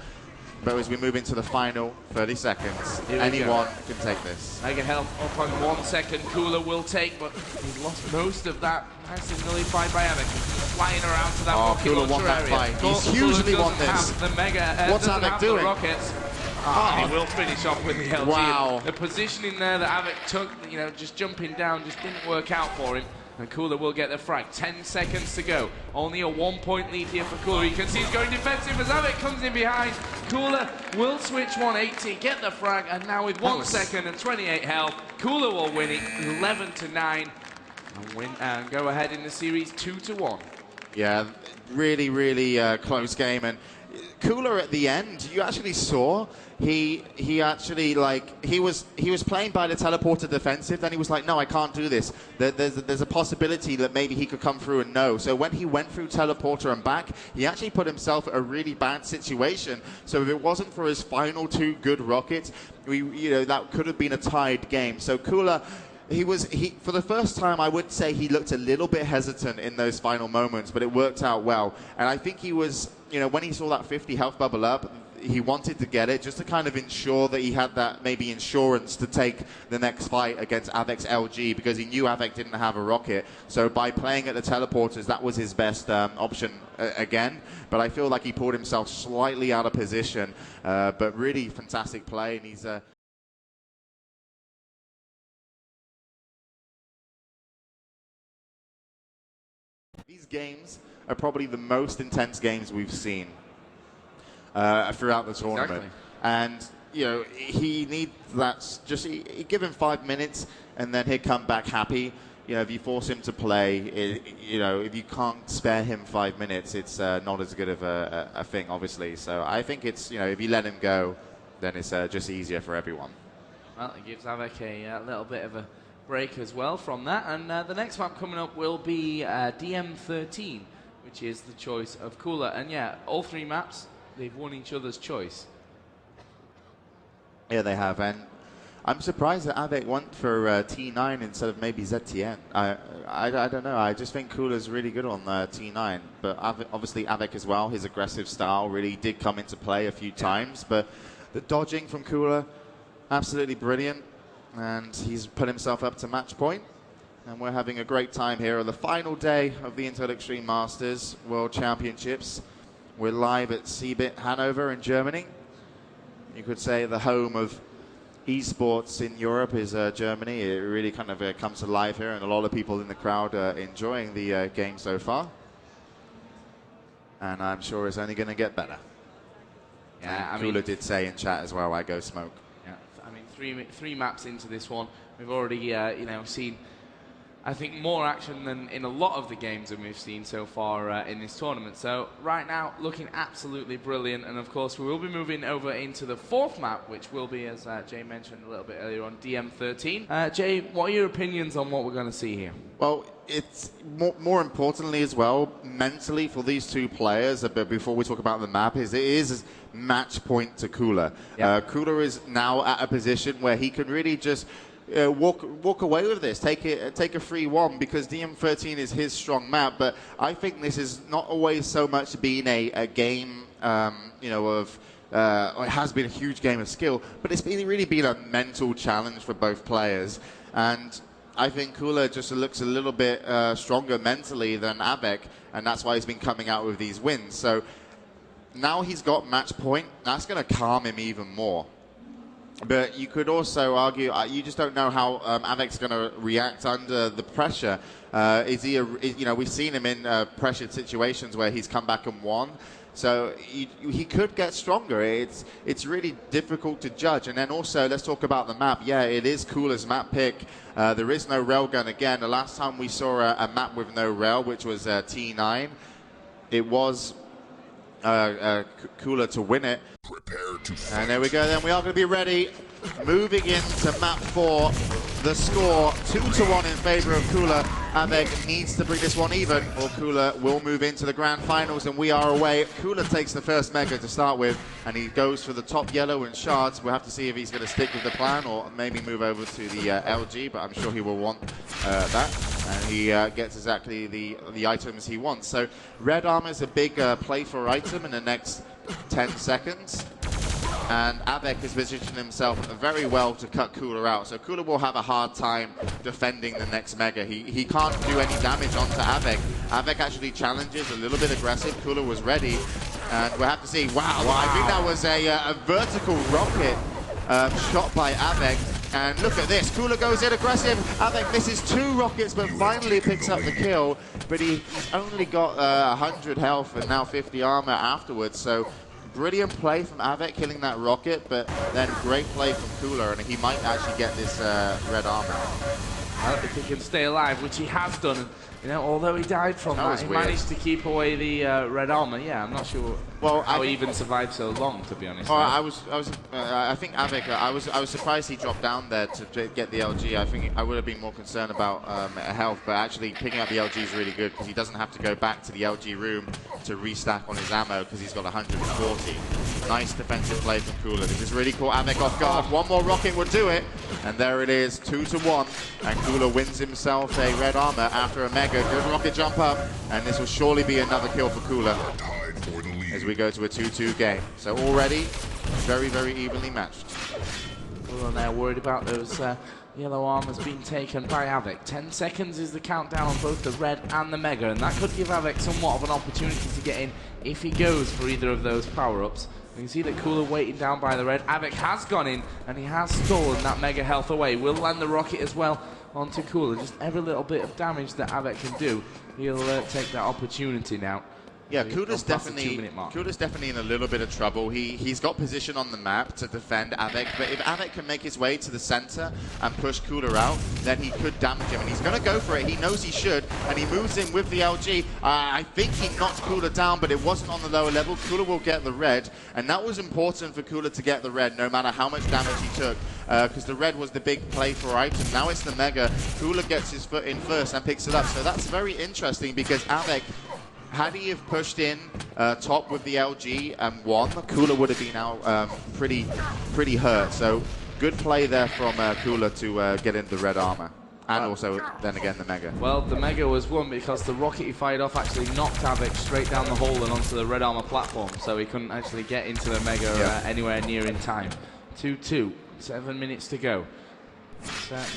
But as we move into the final 30 seconds, anyone can take this. Mega health up on 1 second. Cooller will take, but he's lost most of that. Nicely nullified by Av3k. Flying around to that rocket Cooller launcher won that area. fight. He's hugely won this. The mega, what's Av3k doing? The rockets. He will finish off with the LG. Wow. The positioning there that Av3k took, just jumping down, just didn't work out for him. And Cooller will get the frag. 10 seconds to go. Only a 1-point lead here for Cooller. You can see he's going defensive as Av3k comes in behind. Cooller will switch 180, get the frag, and now with 1 second and 28 health, Cooller will win it 11-9 and go ahead in the series 2-1. Yeah, really close game, and Cooller at the end, you actually saw he was playing by the teleporter defensive. Then he was like, no, I can't do this. There's a possibility that maybe he could come through and no. So when he went through teleporter and back, he actually put himself in a really bad situation. So if it wasn't for his final 2 good rockets, that could have been a tied game. So Cooller, for the first time, I would say he looked a little bit hesitant in those final moments, but it worked out well. And I think he was, when he saw that 50 health bubble up, he wanted to get it just to kind of ensure that he had that maybe insurance to take the next fight against Av3k's LG, because he knew Av3k didn't have a rocket. So by playing at the teleporters, that was his best option again. But I feel like he pulled himself slightly out of position. But really fantastic play, and he's... These games are probably the most intense games we've seen throughout the tournament. Exactly. And, he needs that, give him 5 minutes and then he'll come back happy. If you force him to play, if you can't spare him 5 minutes, it's not as good of a thing, obviously. So I think it's, if you let him go, then it's just easier for everyone. Well, it gives Av3k a little bit of a break as well from that, and the next map coming up will be DM13, which is the choice of Cooller. And yeah, all 3 maps, they've won each other's choice. Yeah, they have, and I'm surprised that Av3k went for T9 instead of maybe ZTN. I don't know, I just think Cooller's really good on T9, but obviously Av3k as well, his aggressive style really did come into play a few times, but the dodging from Cooller, absolutely brilliant. And he's put himself up to match point. And we're having a great time here on the final day of the Intel Extreme Masters World Championships. We're live at CeBIT Hannover in Germany. You could say the home of esports in Europe is Germany. It really kind of comes to life here, and a lot of people in the crowd are enjoying the game so far. And I'm sure it's only going to get better. Yeah, Cooller did say in chat as well, I go smoke. Three maps into this one, we've already seen I think, more action than in a lot of the games that we've seen so far in this tournament. So right now, looking absolutely brilliant. And of course, we will be moving over into the fourth map, which will be, as Jay mentioned a little bit earlier on, DM13. Jay, what are your opinions on what we're going to see here? Well, it's more importantly as well, mentally for these two players, but before we talk about the map, it is match point to QuakeLive. Yep. QuakeLive is now at a position where he can really just walk away with this, take a 3-1, because DM13 is his strong map. But I think this is not always so much been a game, you know, of it has been a huge game of skill, but it's really been a mental challenge for both players. And I think QuakeLive just looks a little bit stronger mentally than Av3k, and that's why he's been coming out with these wins. So now he's got match point. That's going to calm him even more. But you could also argue, you just don't know how Av3k's going to react under the pressure. You know, we've seen him in pressured situations where he's come back and won. So he could get stronger. It's really difficult to judge. And then also, let's talk about the map. Yeah, it is QuakeLive's map pick. There is no railgun again. The last time we saw a map with no rail, which was T9, it was QuakeLive to win it. Prepare to fight. And there we go, then we are going to be ready. Moving into map 4, the score 2-1 in favor of QuakeLive. Av3k needs to bring this one even, or QuakeLive will move into the grand finals, and we are away. QuakeLive takes the first mega to start with, and he goes for the top yellow and shards. We'll have to see if he's going to stick with the plan or maybe move over to the LG, but I'm sure he will want that. And he gets exactly the items he wants. So red armor is a big play for item in the next 10 seconds. And Av3k has positioned himself very well to cut QuakeLive out. So QuakeLive will have a hard time defending the next mega. He can't do any damage onto Av3k. Av3k actually challenges a little bit aggressive. QuakeLive was ready. And we'll have to see. Wow. I think that was a vertical rocket shot by Av3k. And look at this. QuakeLive goes in aggressive. Av3k misses 2 rockets, but finally picks up the kill. But he's only got 100 health and now 50 armor afterwards. So brilliant play from Av3k killing that rocket, but then great play from QuakeLive, and he might actually get this red armor. Well, if he can stay alive, which he has done, you know, although he died from that, he managed to keep away the red armor. Yeah, I'm not sure how he even survived so long, to be honest. I think Av3k, I was surprised he dropped down there to get the LG. I think I would have been more concerned about health, but actually picking up the LG is really good because he doesn't have to go back to the LG room to restack on his ammo because he's got 140. Nice defensive play from QuakeLive. This is really cool. Av3k off guard. One more rocket would do it, and there it is, 2-1, and QuakeLive wins himself a red armor after a mega. Good rocket jump up, and this will surely be another kill for QuakeLive as we go to a 2-2 game. So already very, very evenly matched. QuakeLive now worried about those yellow armors being taken by Av3k. 10 seconds is the countdown on both the red and the mega, and that could give Av3k somewhat of an opportunity to get in if he goes for either of those power-ups. You can see that QuakeLive waiting down by the red. Av3k has gone in, and he has stolen that mega health away. Will land the rocket as well onto QuakeLive. Just every little bit of damage that Av3k can do, he'll take that opportunity now. Yeah, QuakeLive's definitely in a little bit of trouble. He's got position on the map to defend Av3k, but if Av3k can make his way to the center and push QuakeLive out, then he could damage him, and he's going to go for it. He knows he should, and he moves in with the LG. I think he knocked QuakeLive down, but it wasn't on the lower level. QuakeLive will get the red, and that was important for QuakeLive to get the red, no matter how much damage he took, because the red was the big play for item. Now it's the mega. QuakeLive gets his foot in first and picks it up, so that's very interesting because Av3k, had he have pushed in top with the LG and won, QuakeLive would have been out pretty hurt. So good play there from QuakeLive to get in the red armor. And also, then again, the mega. Well, the mega was won because the rocket he fired off actually knocked Av3k straight down the hole and onto the red armor platform, so he couldn't actually get into the mega anywhere near in time. 2-2, 7 minutes to go.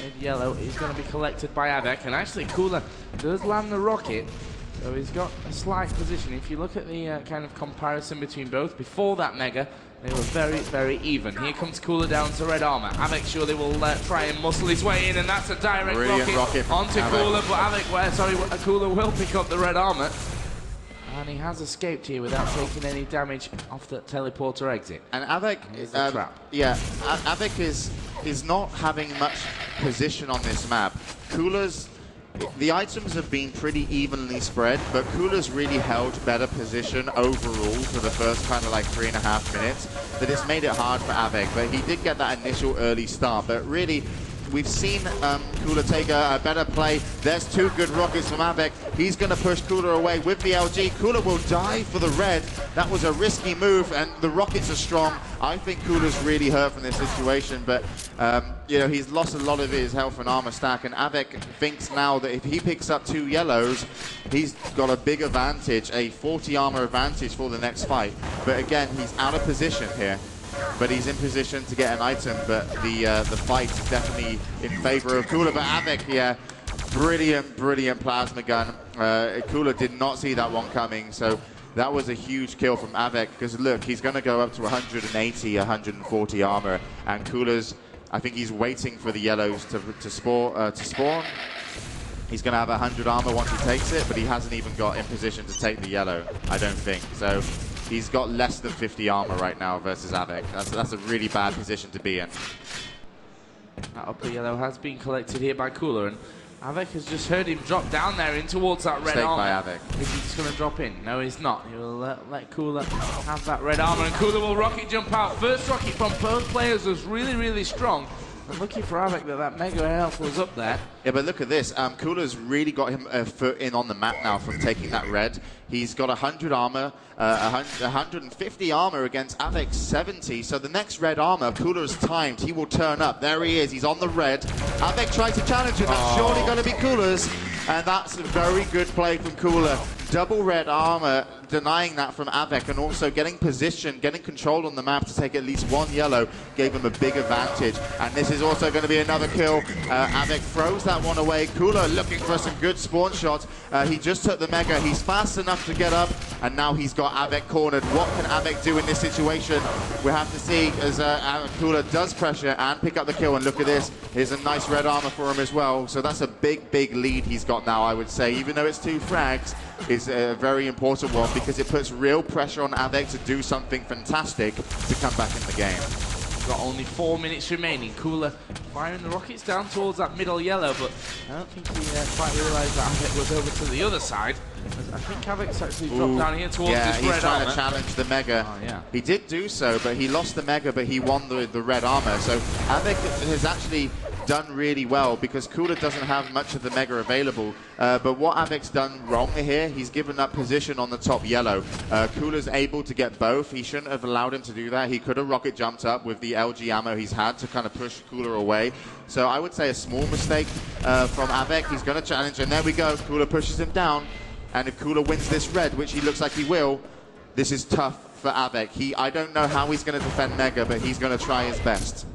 Mid-yellow is going to be collected by Av3k, and actually QuakeLive does land the rocket. So he's got a slight position. If you look at the kind of comparison between both, before that mega, they were very, very even. Here comes QuakeLive down to red armor. Av3k surely will try and muscle his way in, and that's a direct rocket onto QuakeLive. But QuakeLive will pick up the red armor. And he has escaped here without taking any damage off the teleporter exit. And Av3k is the trap. Yeah, Av3k is not having much position on this map. QuakeLive's the items have been pretty evenly spread, but Cooler's really held better position overall for the first kind of like 3.5 minutes, that it's made it hard for Av3k, but he did get that initial early start, but really, we've seen Cooler take a better play. There's 2 good rockets from Av3k. He's going to push Cooler away with the LG. Cooler will die for the red. That was a risky move, and the rockets are strong. I think Cooler's really hurt from this situation, but you know, he's lost a lot of his health and armor stack, and Av3k thinks now that if he picks up 2 yellows, he's got a big advantage, a 40 armor advantage for the next fight. But again, he's out of position here. But he's in position to get an item, but the fight is definitely in favor of Cooler. But Av3k, yeah, brilliant plasma gun. Cooler did not see that one coming, so that was a huge kill from Av3k, because look, he's going to go up to 180, 140 armor, and Cooler's, I think he's waiting for the yellows to spawn. He's going to have 100 armor once he takes it, but he hasn't even got in position to take the yellow, I don't think. So he's got less than 50 armor right now versus Av3k. That's a really bad position to be in. That upper yellow has been collected here by Cooler, and Av3k has just heard him drop down there in towards that red armor. By Av3k. Is he just going to drop in? No, he's not. He will let Cooler have that red armor, and Cooler will rocket jump out. First rocket from both players was really strong. And lucky for Av3k that mega health was up there. Yeah, but look at this. Cooler's really got him a foot in on the map now from taking that red. He's got 100 armor, 150 armor against Av3k's 70. So the next red armor, Cooler's timed. He will turn up. There he is. He's on the red. Av3k tries to challenge him. That's surely going to be Cooler's. And that's a very good play from Cooler. Double red armor, denying that from Av3k, and also getting position, getting control on the map to take at least 1 yellow, gave him a big advantage. And this is also going to be another kill. Av3k throws that one away. Cooler looking for some good spawn shots. He just took the mega. He's fast enough to get up, and now he's got Av3k cornered. What can Av3k do in this situation? We have to see as Cooler does pressure and pick up the kill. And look at this. Here's a nice red armor for him as well. So that's a big lead he's got now, I would say. Even though it's 2 frags, it's a very important one because it puts real pressure on Av3k to do something fantastic to come back in the game. Got only 4 minutes remaining. Cooler firing the rockets down towards that middle yellow, but I don't think he quite realised that Av3k was over to the other side. I think Av3k's actually dropped down here towards this red armor. Yeah, he's trying to challenge the mega. Oh, yeah. He did do so, but he lost the mega, but he won the red armor. So Av3k has actually done really well because Cooler doesn't have much of the mega available. But what Av3k's done wrong here, he's given up position on the top yellow. Cooler's able to get both. He shouldn't have allowed him to do that. He could have rocket jumped up with the LG ammo he's had to kind of push Cooler away. So I would say a small mistake from Av3k. He's going to challenge, and there we go. Cooler pushes him down. And if Cooler wins this red, which he looks like he will, this is tough for Av3k. I don't know how he's going to defend mega, but he's going to try his best.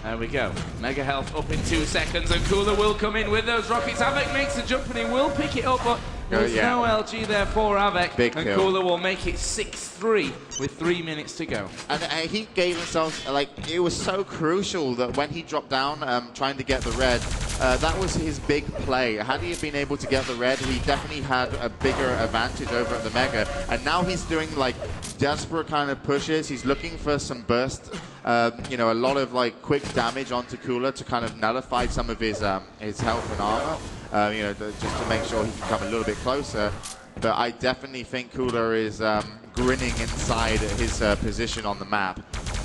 There we go. Mega health up in 2 seconds, and Cooler will come in with those rockets. Av3k makes the jump, and he will pick it up, but there's no LG there for Av3k. Big and kill. Cooler will make it 6-3 with 3 minutes to go. And he gave himself, like, it was so crucial that when he dropped down trying to get the red, that was his big play. Had he been able to get the red, he definitely had a bigger advantage over at the mega. And now he's doing, like, desperate kind of pushes. He's looking for some burst, you know, a lot of, like, quick damage onto Cooler to kind of nullify some of his health and armor, you know, just to make sure he can come a little bit closer. But I definitely think Cooler is grinning inside his position on the map.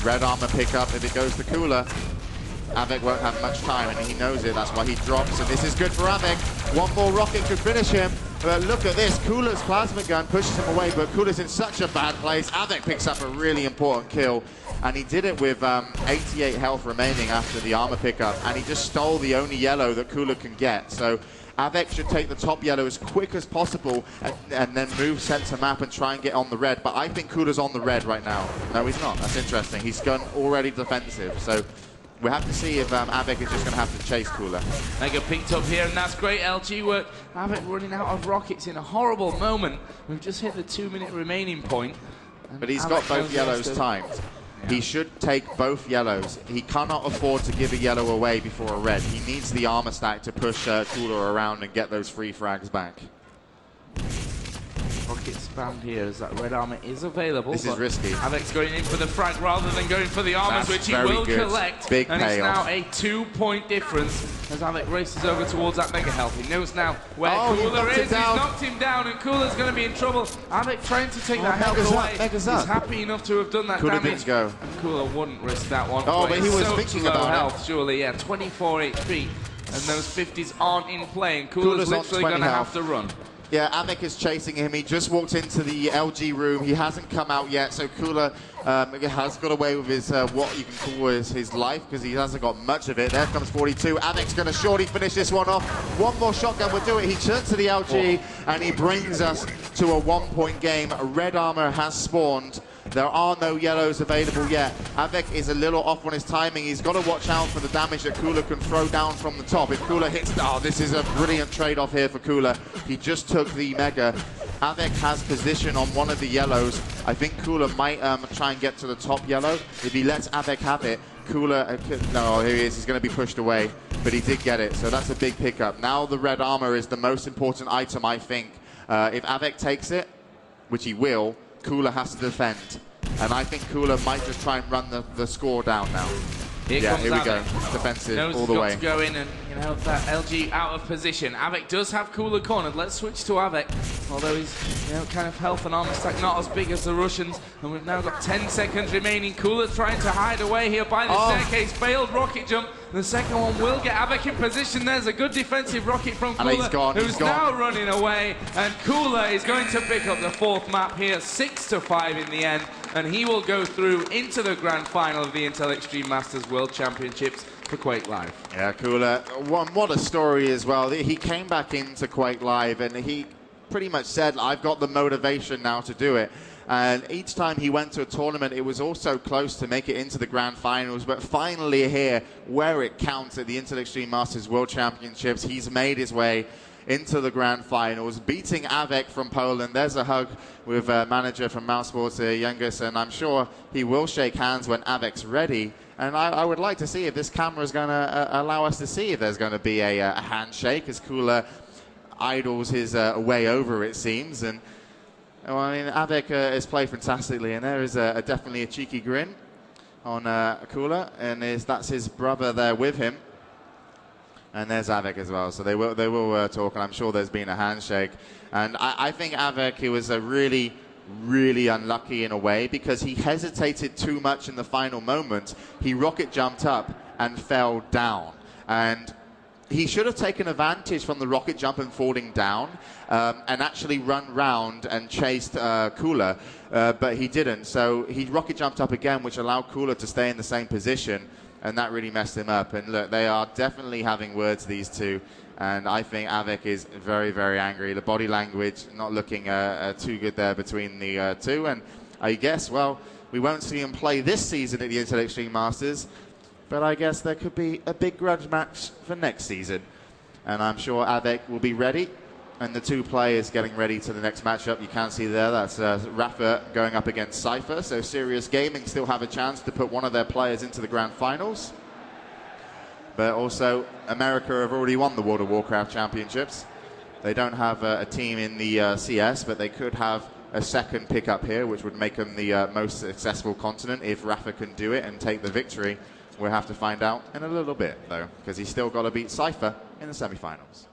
Red armor pickup if it goes to Cooler. Av3k won't have much time, and he knows it. That's why he drops, and this is good for Av3k. One more rocket could finish him. But look at this. Cooler's plasma gun pushes him away, but Cooler's in such a bad place. Av3k picks up a really important kill, and he did it with 88 health remaining after the armor pickup, and he just stole the only yellow that Cooler can get. So Av3k should take the top yellow as quick as possible and then move center map and try and get on the red. But I think Cooler's on the red right now. No, he's not. That's interesting. He's gone already defensive. So we have to see if Av3k is just going to have to chase Cooler. Mega picked up here, and that's great LG work. Av3k running out of rockets in a horrible moment. We've just hit the 2-minute remaining point. But he's got both yellows timed. Yeah. He should take both yellows. He cannot afford to give a yellow away before a red. He needs the armor stack to push Cooler around and get those free frags back. Rockets wristband here as that red armor is available. This is risky. Avek's going in for the frag rather than going for the armors, which he will collect. Big and payoff. It's now a 2-point difference as Avek races over towards that mega health. He knows now where Cooler is. He's knocked him down, and Cooler's going to be in trouble. Avek trying to take that health away. He's happy enough to have done that damage. Didn't go. And Cooler wouldn't risk that one. Oh, but he was so thinking low about health, surely. Yeah, 24 HP. And those 50s aren't in play, and Cooler's literally going to have to run. Yeah, Avek is chasing him. He just walked into the LG room. He hasn't come out yet, so Cooler has got away with his what you can call his life, because he hasn't got much of it. There comes 42. Avek's going to surely finish this one off. One more shotgun will do it. He turns to the LG, and he brings us to a 1-point game. Red armor has spawned. There are no yellows available yet. Avek is a little off on his timing. He's got to watch out for the damage that Cooler can throw down from the top. If Cooler hits... Oh, this is a brilliant trade-off here for Cooler. He just took the mega. Avek has position on one of the yellows. I think Cooler might try and get to the top yellow. If he lets Avek have it, Cooler... no, here he is. He's going to be pushed away. But he did get it, so that's a big pickup. Now the red armor is the most important item, I think. If Avek takes it, which he will, Cooler has to defend. And I think Cooler might just try and run the score down now. Here we go. Defensive all the way. To go in and help that LG out of position. Avek does have Cooler cornered. Let's switch to Avek. Although he's kind of health and armor stack not as big as the Russians. And we've now got 10 seconds remaining. Cooler's trying to hide away here by the staircase. Failed rocket jump. The second one will get Avek in position. There's a good defensive rocket from Cooler, who's now running away. And Cooler is going to pick up the 4th map here, 6-5 in the end. And he will go through into the grand final of the Intel Extreme Masters World Championships for QuakeLive. Yeah, Cooler. What a story as well. He came back into QuakeLive and he pretty much said, I've got the motivation now to do it. And each time he went to a tournament, it was also close to make it into the grand finals. But finally here, where it counts at the Intel Extreme Masters World Championships, he's made his way into the grand finals, beating Avek from Poland. There's a hug with manager from mouz.Sports, Youngus, and I'm sure he will shake hands when Avek's ready. And I would like to see if this camera is going to allow us to see if there's going to be a handshake, as Cooler idles his way over, it seems. And well, I mean, Avek has played fantastically, and there is definitely a cheeky grin on Cooler, and that's his brother there with him. And there's Avek as well, so they will talk, and I'm sure there's been a handshake. And I think Avek, he was really, really unlucky in a way, because he hesitated too much in the final moment. He rocket jumped up and fell down. And he should have taken advantage from the rocket jump and falling down, and actually run round and chased Cooler, but he didn't. So he rocket jumped up again, which allowed Cooler to stay in the same position. And that really messed him up. And look, they are definitely having words, these two. And I think Avek is very, very angry. The body language not looking too good there between the two. And I guess, well, we won't see him play this season at the Intel Extreme Masters. But I guess there could be a big grudge match for next season. And I'm sure Avek will be ready. And the two players getting ready to the next matchup. You can see there, that's Rafa going up against Cypher. So Serious Gaming still have a chance to put one of their players into the grand finals. But also, America have already won the World of Warcraft Championships. They don't have a team in the CS, but they could have a second pickup here, which would make them the most successful continent. If Rafa can do it and take the victory, we'll have to find out in a little bit, though, because he's still got to beat Cypher in the semifinals.